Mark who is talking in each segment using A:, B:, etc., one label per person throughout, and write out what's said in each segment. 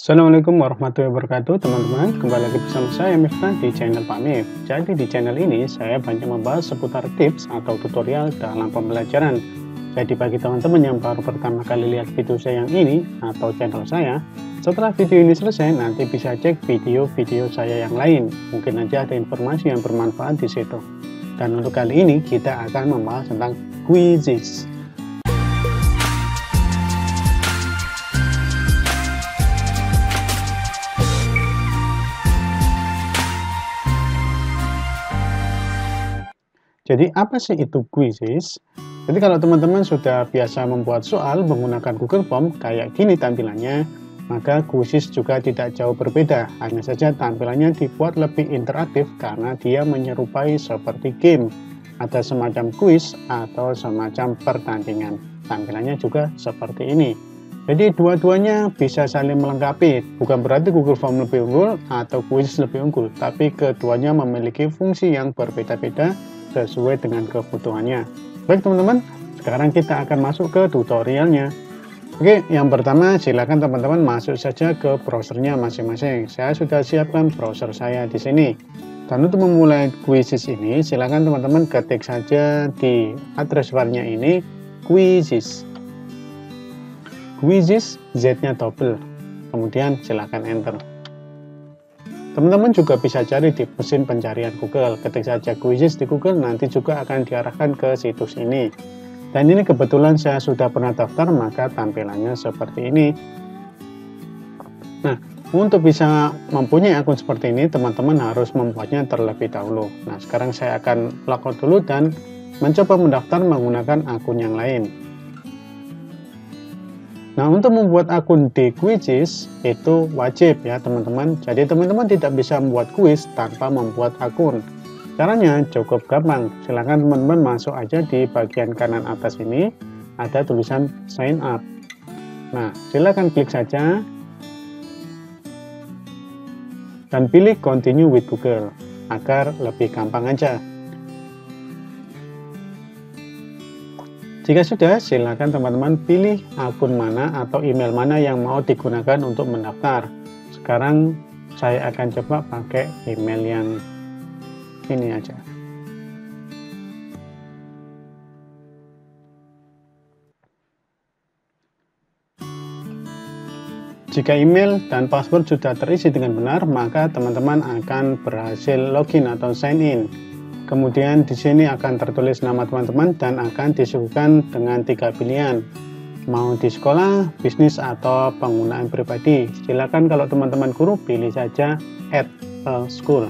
A: Assalamualaikum warahmatullahi wabarakatuh teman-teman, kembali lagi bersama saya Miftah di channel Pak Mif. Jadi di channel ini saya banyak membahas seputar tips atau tutorial dalam pembelajaran. Jadi bagi teman-teman yang baru pertama kali lihat video saya yang ini atau channel saya, setelah video ini selesai nanti bisa cek video-video saya yang lain. Mungkin aja ada informasi yang bermanfaat di situ. Dan untuk kali ini kita akan membahas tentang quizzes. Jadi apa sih itu quizzes? Jadi kalau teman-teman sudah biasa membuat soal menggunakan Google Form kayak gini tampilannya, maka quizzes juga tidak jauh berbeda. Hanya saja tampilannya dibuat lebih interaktif karena dia menyerupai seperti game. Ada semacam quiz atau semacam pertandingan. Tampilannya juga seperti ini. Jadi dua-duanya bisa saling melengkapi. Bukan berarti Google Form lebih unggul atau quiz lebih unggul, tapi keduanya memiliki fungsi yang berbeda-beda sesuai dengan kebutuhannya. Baik teman-teman, sekarang kita akan masuk ke tutorialnya. Oke, yang pertama silakan teman-teman masuk saja ke browsernya masing-masing. Saya sudah siapkan browser saya di sini. Dan untuk memulai quizzes ini, silakan teman-teman ketik saja di address barnya ini quizzes. Quizzes Z-nya double. Kemudian silakan enter. Teman-teman juga bisa cari di mesin pencarian Google, ketik saja quizzes di Google, nanti juga akan diarahkan ke situs ini. Dan ini kebetulan saya sudah pernah daftar, maka tampilannya seperti ini. Nah, untuk bisa mempunyai akun seperti ini, teman-teman harus membuatnya terlebih dahulu. Nah, sekarang saya akan logout dulu dan mencoba mendaftar menggunakan akun yang lain. Nah, untuk membuat akun di quizzes itu wajib ya teman-teman. Jadi teman-teman tidak bisa membuat quiz tanpa membuat akun. Caranya cukup gampang. Silahkan teman-teman masuk aja di bagian kanan atas ini. Ada tulisan sign up. Nah, silahkan klik saja. Dan pilih continue with Google. Agar lebih gampang aja. Jika sudah, silakan teman-teman pilih akun mana atau email mana yang mau digunakan untuk mendaftar. Sekarang saya akan coba pakai email yang ini aja. Jika email dan password sudah terisi dengan benar, maka teman-teman akan berhasil login atau sign in. Kemudian di sini akan tertulis nama teman-teman dan akan disuguhkan dengan 3 pilihan. Mau di sekolah, bisnis, atau penggunaan pribadi. Silakan kalau teman-teman guru pilih saja at a school.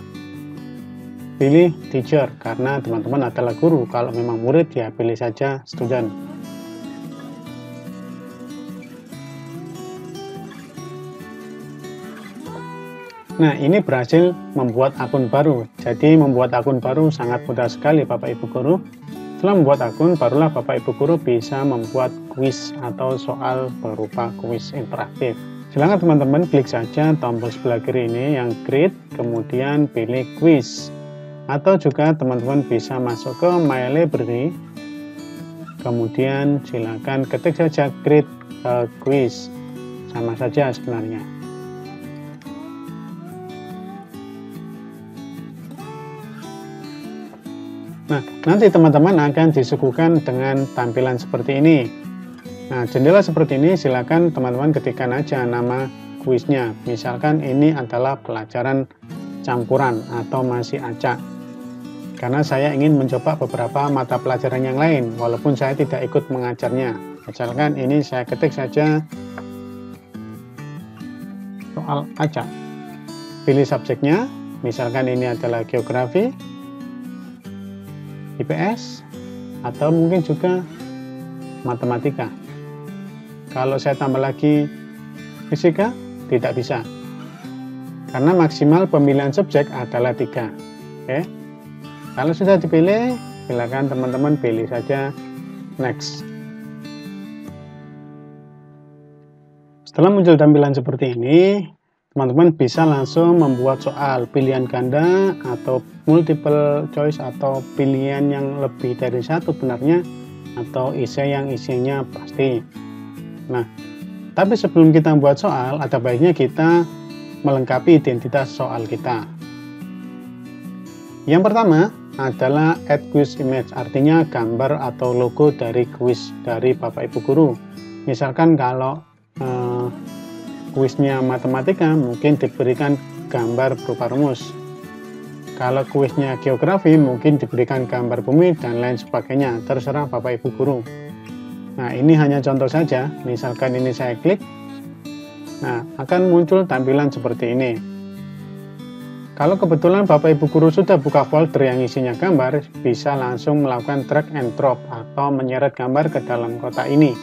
A: Pilih teacher karena teman-teman adalah guru. Kalau memang murid ya pilih saja student. Nah, ini berhasil membuat akun baru. Jadi, membuat akun baru sangat mudah sekali Bapak Ibu Guru. Setelah membuat akun, barulah Bapak Ibu Guru bisa membuat kuis atau soal berupa kuis interaktif. Silakan teman-teman klik saja tombol sebelah kiri ini yang create, kemudian pilih quiz. Atau juga teman-teman bisa masuk ke My Library. Kemudian silakan ketik saja create quiz. Sama saja sebenarnya. Nah, nanti teman-teman akan disuguhkan dengan tampilan seperti ini. Nah, jendela seperti ini silakan teman-teman ketikkan aja nama kuisnya. Misalkan ini adalah pelajaran campuran atau masih acak. Karena saya ingin mencoba beberapa mata pelajaran yang lain, walaupun saya tidak ikut mengajarnya. Misalkan ini saya ketik saja soal acak. Pilih subjeknya, misalkan ini adalah geografi, IPS, atau mungkin juga matematika. Kalau saya tambah lagi fisika, tidak bisa. Karena maksimal pemilihan subjek adalah 3. Oke. Kalau sudah dipilih, silakan teman-teman pilih saja next. Setelah muncul tampilan seperti ini, teman-teman bisa langsung membuat soal pilihan ganda atau multiple choice atau pilihan yang lebih dari satu benarnya atau yang isinya pasti. Nah, Tapi sebelum kita membuat soal, ada baiknya kita melengkapi identitas soal kita. Yang pertama adalah add quiz image, artinya gambar atau logo dari kuis dari Bapak Ibu Guru. Misalkan kalau kuisnya matematika, mungkin diberikan gambar berupa rumus. Kalau kuisnya geografi, mungkin diberikan gambar bumi dan lain sebagainya, terserah Bapak Ibu Guru. Nah, ini hanya contoh saja. Misalkan ini saya klik, nah akan muncul tampilan seperti ini. Kalau kebetulan Bapak Ibu Guru sudah buka folder yang isinya gambar, bisa langsung melakukan drag and drop atau menyeret gambar ke dalam kotak ini.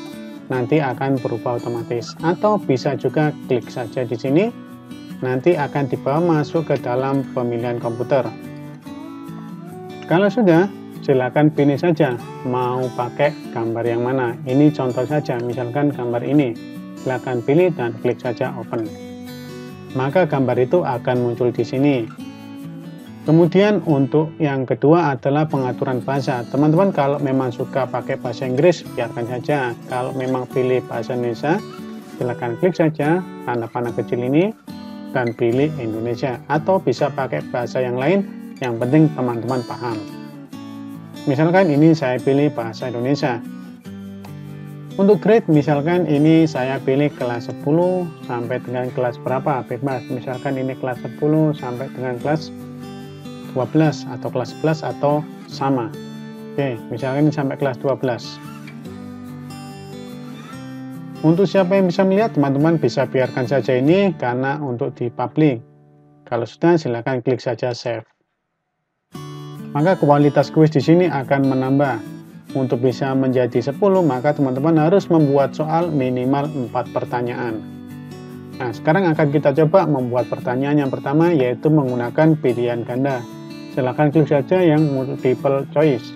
A: Nanti akan berubah otomatis. Atau bisa juga klik saja di sini, nanti akan dibawa masuk ke dalam pemilihan komputer. Kalau sudah, silakan pilih saja mau pakai gambar yang mana. Ini contoh saja, misalkan gambar ini. Silakan pilih dan klik saja open. Maka gambar itu akan muncul di sini. Kemudian untuk yang kedua adalah pengaturan bahasa. Teman-teman kalau memang suka pakai bahasa Inggris, biarkan saja. Kalau memang pilih bahasa Indonesia, silakan klik saja tanda panah kecil ini dan pilih Indonesia, atau bisa pakai bahasa yang lain, yang penting teman-teman paham. Misalkan ini saya pilih bahasa Indonesia. Untuk grade misalkan ini saya pilih kelas 10 sampai dengan kelas berapa, bebas. Misalkan ini kelas 10 sampai dengan kelas 12 atau kelas 11 atau sama. Oke, misalkan ini sampai kelas 12. Untuk siapa yang bisa melihat, teman-teman bisa biarkan saja ini karena untuk di publik. Kalau sudah, silakan klik saja save. Maka kualitas kuis di sini akan menambah. Untuk bisa menjadi 10, maka teman-teman harus membuat soal minimal 4 pertanyaan. Nah, sekarang akan kita coba membuat pertanyaan yang pertama, yaitu menggunakan pilihan ganda. Silakan klik saja yang multiple choice.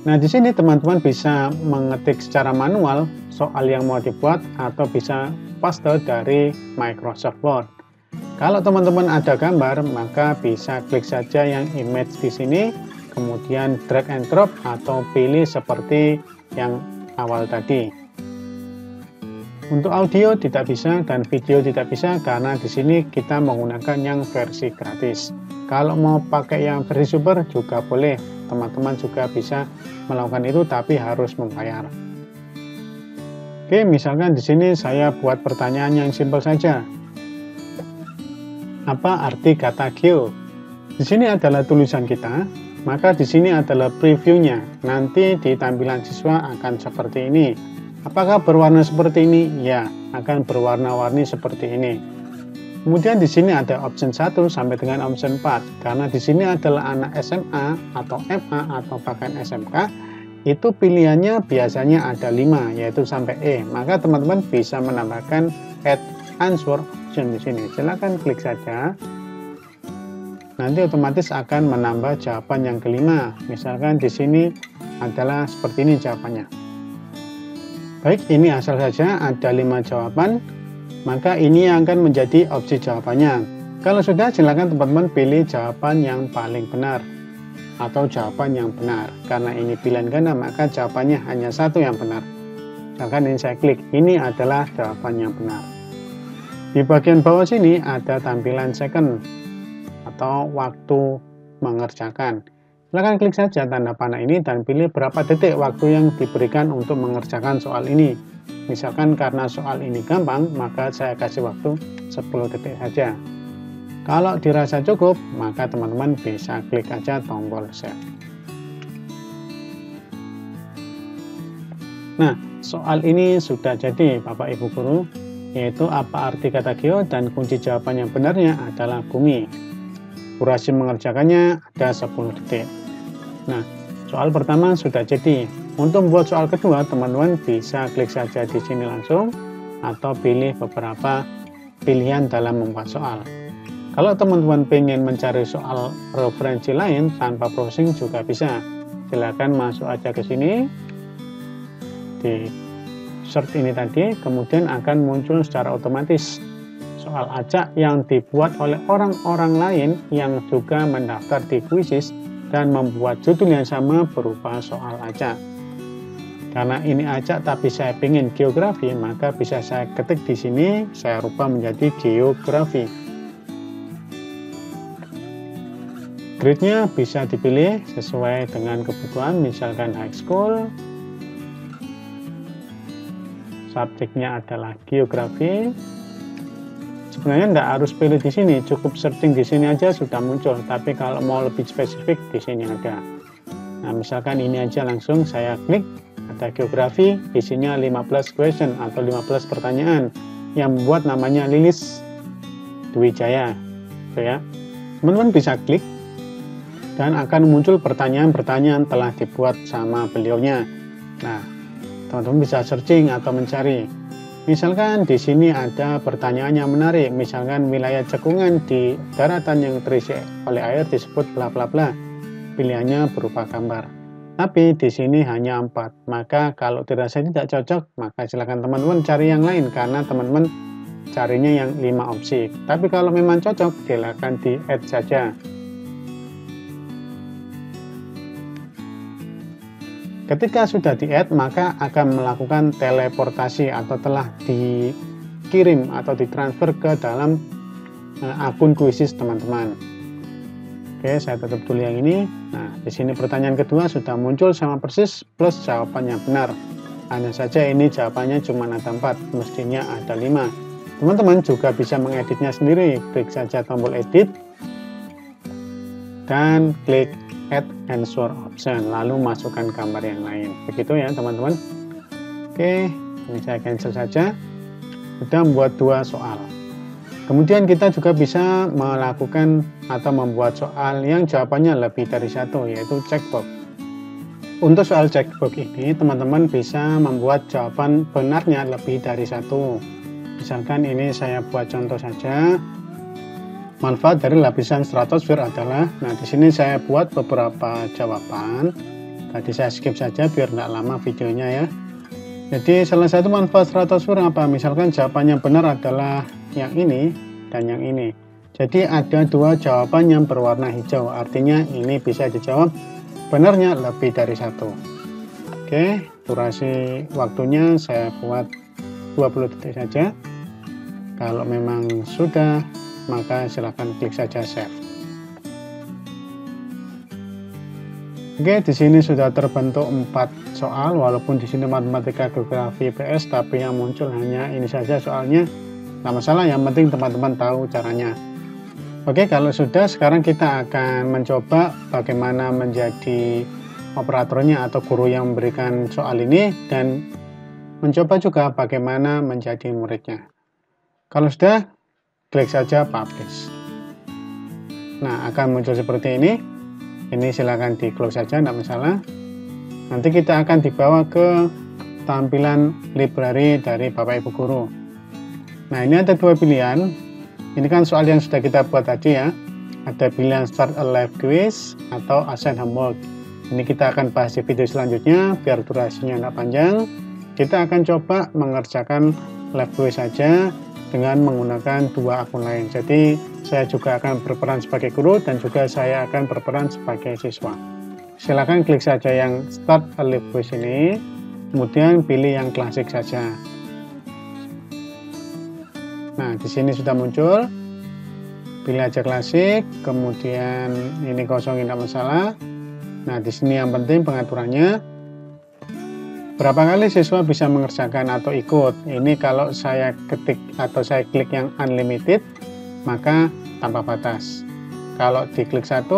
A: Nah, di sini teman-teman bisa mengetik secara manual soal yang mau dibuat atau bisa paste dari Microsoft Word. Kalau teman-teman ada gambar, maka bisa klik saja yang image di sini, kemudian drag and drop atau pilih seperti yang awal tadi. Untuk audio tidak bisa dan video tidak bisa karena di sini kita menggunakan yang versi gratis. Kalau mau pakai yang versi super juga boleh, teman-teman juga bisa melakukan itu tapi harus membayar. Oke, misalkan di sini saya buat pertanyaan yang simpel saja. Apa arti kata geo? Di sini adalah tulisan kita, maka di sini adalah previewnya. Nanti di tampilan siswa akan seperti ini. Apakah berwarna seperti ini? Ya, akan berwarna-warni seperti ini. Kemudian di sini ada option 1 sampai dengan option 4. Karena di sini adalah anak SMA atau MA atau bahkan SMK, itu pilihannya biasanya ada 5, yaitu sampai E. Maka teman-teman bisa menambahkan add answer option di sini. Silakan klik saja. Nanti otomatis akan menambah jawaban yang kelima. Misalkan di sini adalah seperti ini jawabannya. Baik, ini asal saja ada 5 jawaban, maka ini akan menjadi opsi jawabannya. Kalau sudah, silakan teman-teman pilih jawaban yang paling benar atau jawaban yang benar. Karena ini pilihan ganda, maka jawabannya hanya satu yang benar. Misalkan ini saya klik, ini adalah jawaban yang benar. Di bagian bawah sini ada tampilan second atau waktu mengerjakan. Silakan klik saja tanda panah ini dan pilih berapa detik waktu yang diberikan untuk mengerjakan soal ini. Misalkan karena soal ini gampang, maka saya kasih waktu 10 detik saja. Kalau dirasa cukup, maka teman-teman bisa klik aja tombol save. Nah, soal ini sudah jadi Bapak Ibu Guru, yaitu apa arti kata geo dan kunci jawaban yang benarnya adalah bumi. Durasi mengerjakannya ada 10 detik. Nah, soal pertama sudah jadi. Untuk membuat soal kedua, teman-teman bisa klik saja di sini langsung atau pilih beberapa pilihan dalam membuat soal. Kalau teman-teman ingin mencari soal referensi lain tanpa browsing juga bisa. Silakan masuk aja ke sini di search ini tadi, kemudian akan muncul secara otomatis soal acak yang dibuat oleh orang-orang lain yang juga mendaftar di Quizizz dan membuat judul yang sama berupa soal acak. Karena ini acak tapi saya ingin geografi, maka bisa saya ketik di sini, saya rubah menjadi geografi. Grade-nya bisa dipilih sesuai dengan kebutuhan, misalkan high school. Subjeknya adalah geografi. Sebenarnya tidak harus pilih di sini, cukup searching di sini aja sudah muncul. Tapi kalau mau lebih spesifik di sini ada. Nah, misalkan ini aja langsung saya klik, ada geografi, isinya 15 question atau 15 pertanyaan yang membuat namanya Lilis Dwi Jaya. Ya. Teman-teman bisa klik dan akan muncul pertanyaan-pertanyaan telah dibuat sama beliaunya. Nah, teman-teman bisa searching atau mencari. Misalkan di sini ada pertanyaan yang menarik, misalkan wilayah cekungan di daratan yang terisi oleh air disebut bla bla bla. Pilihannya berupa gambar. Tapi di sini hanya 4. Maka kalau dirasa tidak cocok, maka silakan teman-teman cari yang lain karena teman-teman carinya yang 5 opsi. Tapi kalau memang cocok, silakan di-add saja. Ketika sudah di-add, maka akan melakukan teleportasi atau telah dikirim atau ditransfer ke dalam akun Quizizz teman-teman. Oke, saya tutup dulu yang ini. Nah, di sini pertanyaan kedua sudah muncul sama persis plus jawabannya benar. Hanya saja ini jawabannya cuma ada 4, mestinya ada 5. Teman-teman juga bisa mengeditnya sendiri. Klik saja tombol edit dan klik add answer option, lalu masukkan gambar yang lain. Begitu ya teman-teman. Oke, ini saya cancel saja. Sudah membuat 2 soal. Kemudian kita juga bisa melakukan atau membuat soal yang jawabannya lebih dari 1, yaitu checkbox. Untuk soal checkbox ini, teman-teman bisa membuat jawaban benarnya lebih dari 1. Misalkan ini saya buat contoh saja. Manfaat dari lapisan stratosfer adalah, nah di sini saya buat beberapa jawaban. Tadi saya skip saja biar tidak lama videonya ya. Jadi salah satu manfaat stratosfer apa? Misalkan jawaban yang benar adalah yang ini dan yang ini. Jadi ada 2 jawaban yang berwarna hijau, artinya ini bisa dijawab benarnya lebih dari 1. Oke, durasi waktunya saya buat 20 detik saja. Kalau memang sudah, maka silahkan klik saja save. Oke, di sini sudah terbentuk 4 soal, walaupun di sini matematika, geografi, PS, tapi yang muncul hanya ini saja soalnya. Nggak masalah, yang penting teman-teman tahu caranya. Oke, kalau sudah, sekarang kita akan mencoba bagaimana menjadi operatornya atau guru yang memberikan soal ini, dan mencoba juga bagaimana menjadi muridnya. Kalau sudah, klik saja publish. Nah, akan muncul seperti ini. Ini silakan di close saja, tidak masalah. Nanti kita akan dibawa ke tampilan library dari Bapak Ibu Guru. Nah, ini ada 2 pilihan. Ini kan soal yang sudah kita buat tadi ya. Ada pilihan start a live quiz atau assign homework. Ini kita akan bahas di video selanjutnya, biar durasinya tidak panjang. Kita akan coba mengerjakan live quiz saja dengan menggunakan 2 akun lain. Jadi saya juga akan berperan sebagai guru dan juga saya akan berperan sebagai siswa. Silakan klik saja yang start a live quiz ini, kemudian pilih yang klasik saja. Nah, di sini sudah muncul. Pilih aja klasik, kemudian ini kosong, tidak masalah. Nah, di sini yang penting pengaturannya. Berapa kali siswa bisa mengerjakan atau ikut? Ini kalau saya ketik atau saya klik yang unlimited, maka tanpa batas. Kalau diklik 1,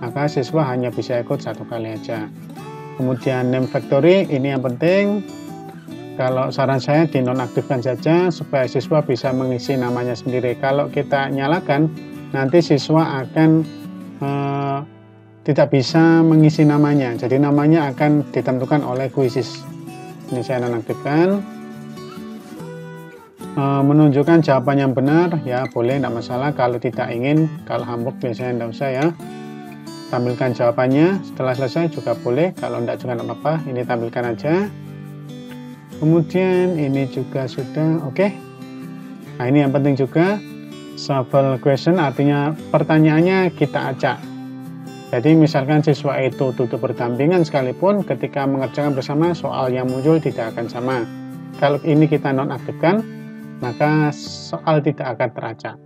A: maka siswa hanya bisa ikut 1 kali aja. Kemudian name factory, ini yang penting. Kalau saran saya dinonaktifkan saja supaya siswa bisa mengisi namanya sendiri. Kalau kita nyalakan, nanti siswa akan tidak bisa mengisi namanya. Jadi namanya akan ditentukan oleh Quizizz. Ini saya nonaktifkan. Menunjukkan jawaban yang benar, ya boleh, tidak masalah. Kalau tidak ingin, kalau hambuk biasanya tidak usah ya. Tampilkan jawabannya. Setelah selesai juga boleh. Kalau tidak juga tidak apa-apa. Ini tampilkan aja. Kemudian ini juga sudah oke. Nah, ini yang penting juga. Shuffle question artinya pertanyaannya kita acak. Jadi misalkan siswa itu duduk berdampingan sekalipun ketika mengerjakan bersama soal yang muncul tidak akan sama. Kalau ini kita nonaktifkan, maka soal tidak akan teracak.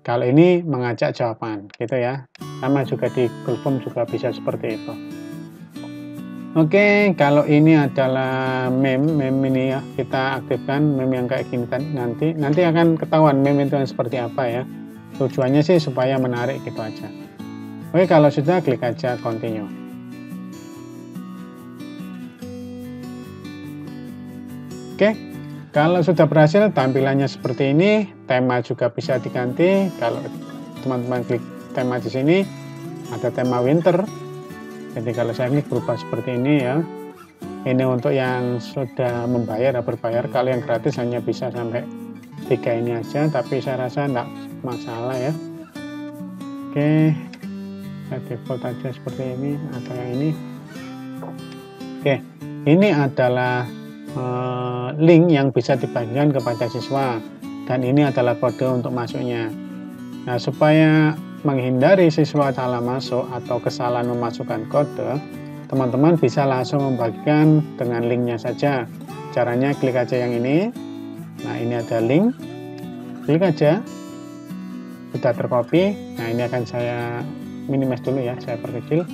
A: Kalau ini mengajak jawaban, gitu ya. Sama juga di Google Form juga bisa seperti itu. Oke, kalau ini adalah meme ini ya, kita aktifkan meme yang kayak gini nanti akan ketahuan meme itu yang seperti apa ya. Tujuannya sih supaya menarik gitu aja. Oke, kalau sudah klik aja continue. Oke, kalau sudah berhasil tampilannya seperti ini, tema juga bisa diganti. Kalau teman-teman klik tema di sini, ada tema winter. Jadi kalau saya klik berubah seperti ini ya. Ini untuk yang sudah membayar atau berbayar. Kalau yang gratis hanya bisa sampai 3 ini aja, tapi saya rasa enggak masalah ya. Oke, saya default aja seperti ini atau yang ini. Oke, ini adalah link yang bisa dibagikan kepada siswa, dan ini adalah kode untuk masuknya. Nah, supaya menghindari siswa salah masuk atau kesalahan memasukkan kode, teman-teman bisa langsung membagikan dengan linknya saja. Caranya klik aja yang ini. Nah, ini ada link, klik aja, sudah tercopy. Nah, ini akan saya minimize dulu ya, saya perkecil.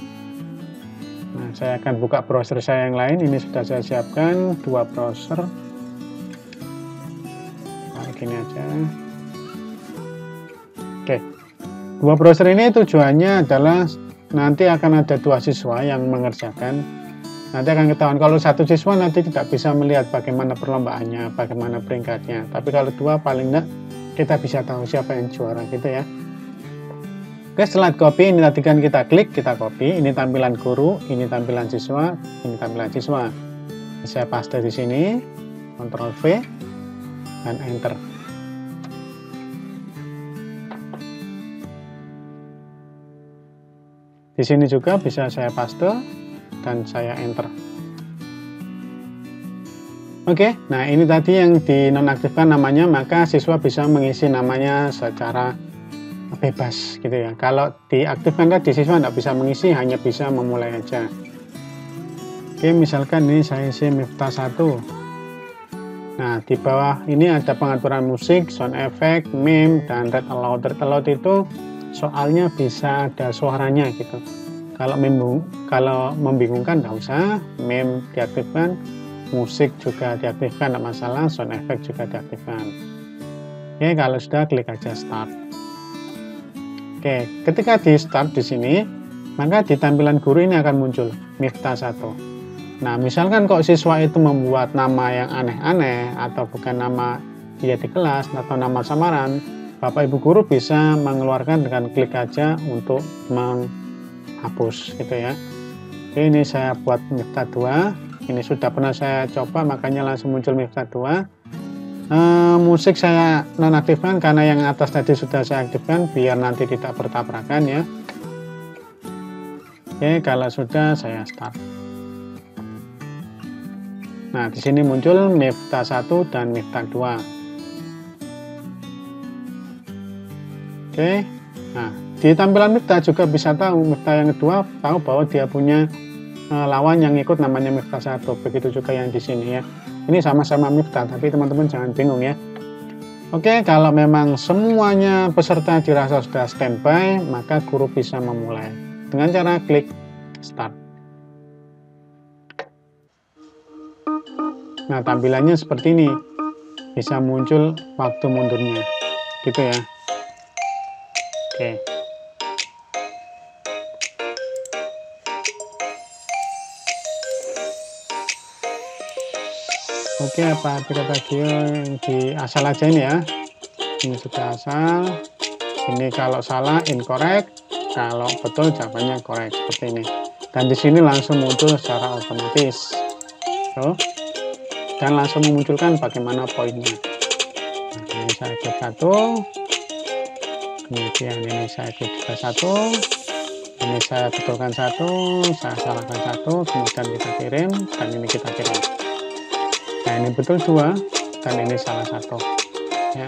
A: Nah, saya akan buka browser saya yang lain. Ini sudah saya siapkan 2 browser. Nah, gini aja. Oke, 2 browser ini tujuannya adalah nanti akan ada 2 siswa yang mengerjakan. Nanti akan ketahuan kalau 1 siswa nanti tidak bisa melihat bagaimana perlombaannya, bagaimana peringkatnya. Tapi kalau 2 paling enggak kita bisa tahu siapa yang juara gitu ya. Oke, setelah copy, ini tadi kan kita klik, kita copy. Ini tampilan guru, ini tampilan siswa, ini tampilan siswa. Saya paste di sini, Ctrl V, dan Enter. Di sini juga bisa saya paste, dan saya Enter. Oke, nah ini tadi yang dinonaktifkan namanya, maka siswa bisa mengisi namanya secara bebas gitu ya. Kalau diaktifkan tadi siswa tidak bisa mengisi, hanya bisa memulai aja. Oke, misalkan ini saya isi Miftah 1. Nah, di bawah ini ada pengaturan musik, sound effect, meme, dan read aloud. Read aloud itu soalnya bisa ada suaranya gitu. Kalau membingungkan tidak usah, meme diaktifkan, musik juga diaktifkan, tidak masalah, sound effect juga diaktifkan. Oke, kalau sudah klik aja start. Oke, ketika di start di sini, maka di tampilan guru ini akan muncul Miftah 1. Nah, misalkan kok siswa itu membuat nama yang aneh-aneh atau bukan nama dia di kelas atau nama samaran, Bapak Ibu guru bisa mengeluarkan dengan klik aja untuk menghapus gitu ya. Oke, ini saya buat Miftah 2. Ini sudah pernah saya coba, makanya langsung muncul Miftah 2. Musik saya nonaktifkan karena yang atas tadi sudah saya aktifkan biar nanti tidak bertabrakan ya. Oke, kalau sudah saya start. Nah, di sini muncul Miftah 1 dan Miftah 2. Oke, nah di tampilan Miftah juga bisa tahu, Miftah yang kedua tahu bahwa dia punya lawan yang ikut namanya Miftah 1. Begitu juga yang di sini ya. Ini sama-sama Miftah, tapi teman-teman jangan bingung ya. Oke, kalau memang semuanya peserta dirasa sudah standby, maka guru bisa memulai dengan cara klik start. Nah, tampilannya seperti ini. Bisa muncul waktu mundurnya. Gitu ya. Oke. Oke, apa arti kata Gio yang di asal aja ini ya. Ini sudah asal. Ini kalau salah incorrect, kalau betul jawabannya correct seperti ini. Dan di sini langsung muncul secara otomatis. So, dan langsung memunculkan bagaimana poinnya. Nah, ini saya klik 1. Kemudian ini saya klik juga 1. Ini saya betulkan 1, saya salahkan 1, kemudian kita kirim, dan ini kita kirim. Nah, ini betul 2 dan ini salah 1 ya.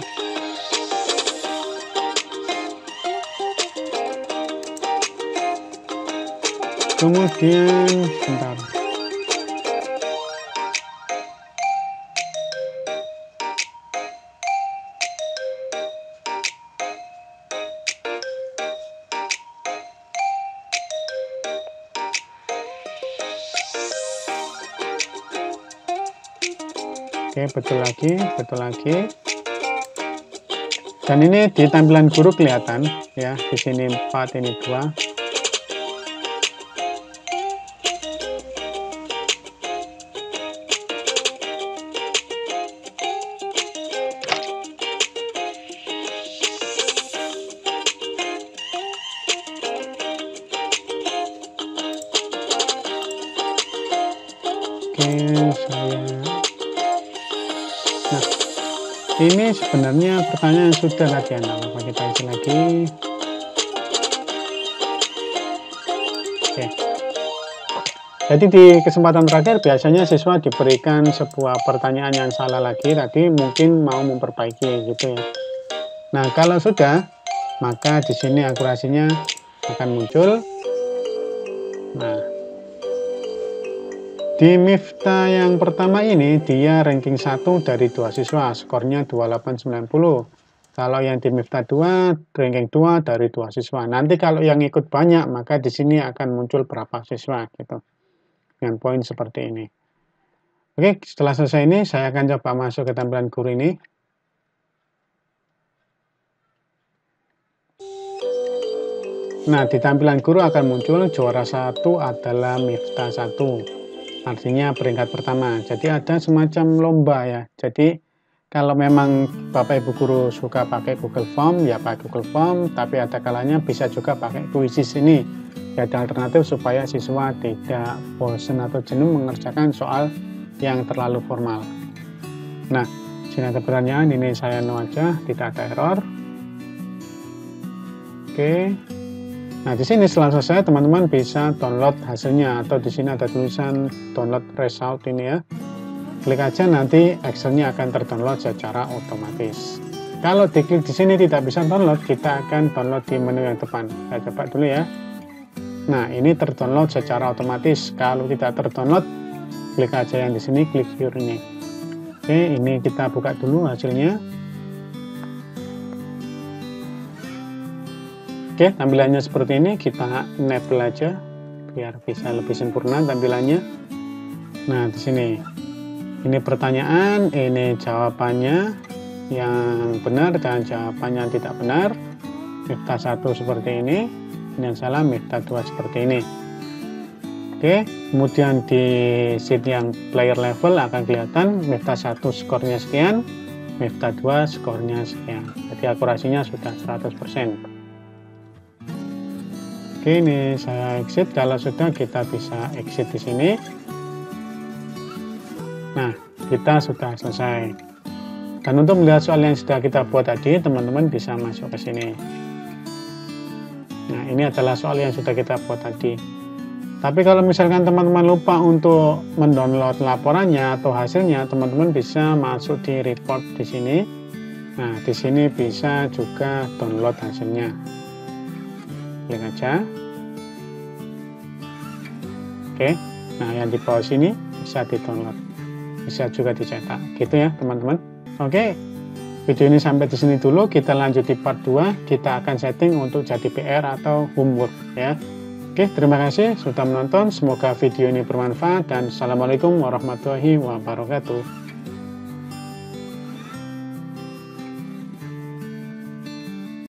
A: Kemudian sebentar. Oke, betul lagi. Dan ini di tampilan guru kelihatan ya, di sini 4, ini 2. Oke, nah, ini sebenarnya pertanyaan sudah latihan, apa kita isi lagi. Oke. Jadi di kesempatan terakhir biasanya siswa diberikan sebuah pertanyaan yang salah lagi, tadi mungkin mau memperbaiki gitu ya. Nah, kalau sudah, maka di sini akurasinya akan muncul. Nah, di Miftah yang pertama ini, dia ranking 1 dari 2 siswa, skornya 2890. Kalau yang di Miftah 2, ranking 2 dari 2 siswa. Nanti kalau yang ikut banyak, maka di sini akan muncul berapa siswa, gitu. Dengan poin seperti ini. Oke, setelah selesai ini, saya akan coba masuk ke tampilan guru ini. Nah, di tampilan guru akan muncul juara 1 adalah Miftah 1. Artinya peringkat pertama. Jadi ada semacam lomba ya. Jadi kalau memang Bapak Ibu guru suka pakai Google Form, ya pakai Google Form, tapi ada kalanya bisa juga pakai Quizzes ini. Jadi alternatif supaya siswa tidak bosan atau jenuh mengerjakan soal yang terlalu formal. Nah, sini ada pertanyaan, ini saya no aja, tidak ada error. Oke. Nah, di sini setelah selesai teman-teman bisa download hasilnya, atau di sini ada tulisan download result ini ya. Klik aja, nanti Excel-nya akan terdownload secara otomatis. Kalau diklik di sini tidak bisa download, kita akan download di menu yang depan. Saya coba dulu ya. Nah, ini terdownload secara otomatis. Kalau tidak terdownload, klik aja yang di sini, klik here ini. Oke, ini kita buka dulu hasilnya. Oke, tampilannya seperti ini, kita enable aja biar bisa lebih sempurna tampilannya. Nah, di sini ini pertanyaan, ini jawabannya yang benar dan jawabannya tidak benar. Miftah 1 seperti ini yang salah, Miftah 2 seperti ini. Oke, kemudian di sheet yang player level akan kelihatan Miftah 1 skornya sekian, Miftah 2 skornya sekian. Jadi akurasinya sudah 100%. Oke, ini saya exit. Kalau sudah, kita bisa exit di sini. Nah, kita sudah selesai. Dan untuk melihat soal yang sudah kita buat tadi, teman-teman bisa masuk ke sini. Nah, ini adalah soal yang sudah kita buat tadi. Tapi kalau misalkan teman-teman lupa untuk mendownload laporannya atau hasilnya, teman-teman bisa masuk di report di sini. Nah, di sini bisa juga download hasilnya. Klik aja. Oke, nah yang di bawah sini bisa di-download, bisa juga dicetak, gitu ya teman-teman. Oke, video ini sampai di sini dulu. Kita lanjut di part 2. Kita akan setting untuk jadi PR atau homework ya. Oke, terima kasih sudah menonton. Semoga video ini bermanfaat dan assalamualaikum warahmatullahi wabarakatuh.